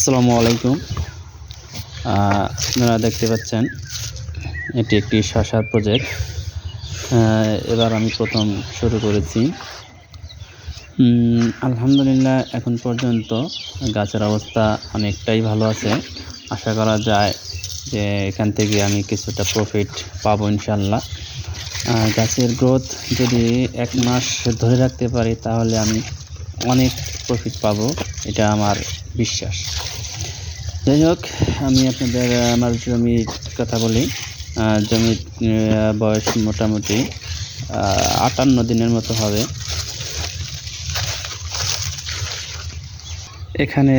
আসসালামু আলাইকুম। আপনারা দেখতে পাচ্ছেন এটি একটি শসার প্রজেক্ট। এবার আমি প্রথম শুরু করেছি। আলহামদুলিল্লাহ এখন পর্যন্ত গাছের অবস্থা অনেকটাই ভালো আছে। আশা করা যায় যে এখান থেকে আমি কিছুটা প্রফিট পাবো ইনশাআল্লাহ। গাছের গ্রোথ যদি ১ মাস ধরে রাখতে পারি তাহলে আমি অনেক প্রফিট পাবো, এটা আমার বিশ্বাস। যাই হোক, আমি আপনাদের আমার জমির কথা বলি। জমির বয়স মোটামুটি ৫৮ দিনের মতো হবে। এখানে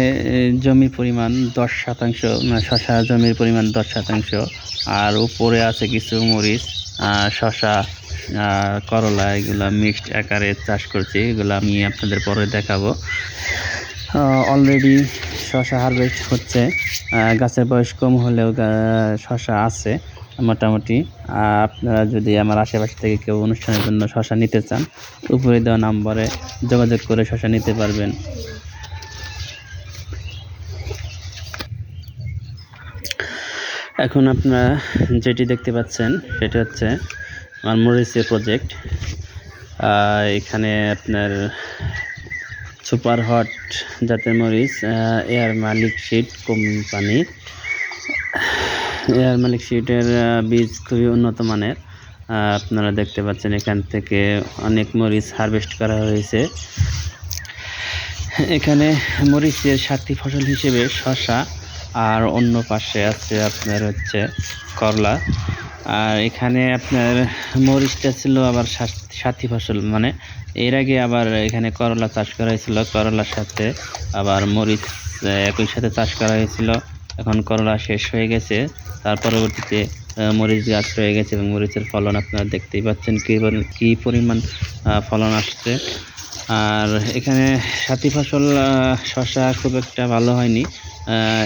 জমির পরিমাণ ১০%, শসা জমির পরিমাণ ১০%। আর উপরে আছে কিছু মরিচ, শসা, করলা, এগুলা মিক্সড আকারে চাষ করছি। এগুলো আমি আপনাদের পরে দেখাবো। অলরেডি শসা হারভেস্ট হচ্ছে। গাছের বয়স কম হলেও শসা আছে মোটামুটি। আপনারা যদি আমার আশেপাশে থেকে কেউ অনুষ্ঠানের জন্য শসা নিতে চান, উপরে দেওয়া নম্বরে যোগাযোগ করে শসা নিতে পারবেন। এখন আপনারা যেটি দেখতে পাচ্ছেন সেটা হচ্ছে আমার মরিচের প্রজেক্ট। এখানে আপনার সুপার হট জাতের মরিচ, এয়ার মালিক সিড কোম্পানি। এয়ার মালিক সিডের বীজ খুবই উন্নত মানের। আপনারা দেখতে পাচ্ছেন এখান থেকে অনেক মরিচ হারভেস্ট করা হয়েছে। এখানে মরিচের সাথী ফসল হিসেবে শসা, আর অন্য পাশে আছে আপনার হচ্ছে করলা। আর এখানে আপনার মরিচটা ছিল আবার সাথী ফসল, মানে এর আগে আবার এখানে করলা চাষ করা হয়েছিল। করলার সাথে আবার মরিচ একই সাথে চাষ করা হয়েছিল। এখন করলা শেষ হয়ে গেছে, তার পরবর্তীতে মরিচ গাছ রয়ে গেছে এবং মরিচের ফলন আপনারা দেখতেই পাচ্ছেন কি পরিমাণ ফলন আসছে। আর এখানে সাথী ফসল শসা খুব একটা ভালো হয়নি।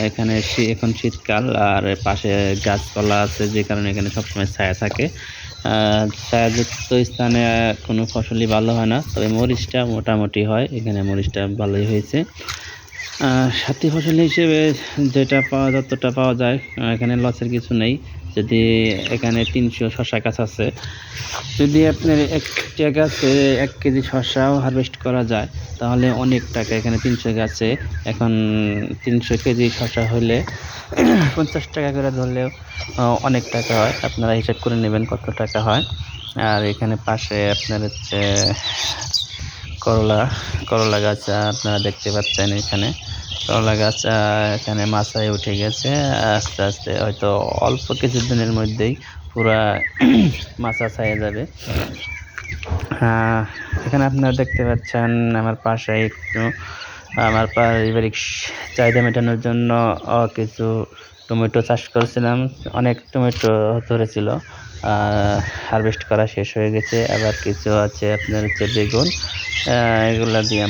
এখানে এখন শীতকাল, আর পাশে গাছপালা আছে যে কারণে এখানে সবসময় ছায়া থাকে। ছায়াযুক্ত স্থানে কোনো ফসলই ভালো হয় না, তবে মরিচটা মোটামুটি হয়। এখানে মরিচটা ভালোই হয়েছে। সাথী ফসল হিসেবে যেটা যতটা পাওয়া যায়, এখানে লসের কিছু নেই। যদি এখানে ৩০০ শসা গাছ আছে, যদি আপনার একটা গাছে ১ কেজি শসাও হারভেস্ট করা যায় তাহলে অনেক টাকা। এখানে ৩০০ গাছে এখন ৩০০ কেজি শসা হলে ৫০ টাকা করে ধরলেও অনেক টাকা হয়। আপনারা হিসাব করে নেবেন কত টাকা হয়। আর এখানে পাশে আপনার হচ্ছে করলা গাছ আপনারা দেখতে পাচ্ছেন। এখানে করলা গাছ এখানে মাথায় উঠে গেছে। আস্তে আস্তে হয়তো অল্প কিছুদিনের মধ্যেই পুরা মাচা ছায়া যাবে। এখানে আপনারা দেখতে পাচ্ছেন আমার পাশে একটু আমার পারিবারিক চাহিদা মেটানোর জন্য কিছু টমেটো চাষ করেছিলাম। অনেক টমেটো ধরেছিল, হারভেস্ট করা শেষ হয়ে গেছে। আবার কিছু আছে আপনার হচ্ছে বেগুন, এগুলা দিয়ে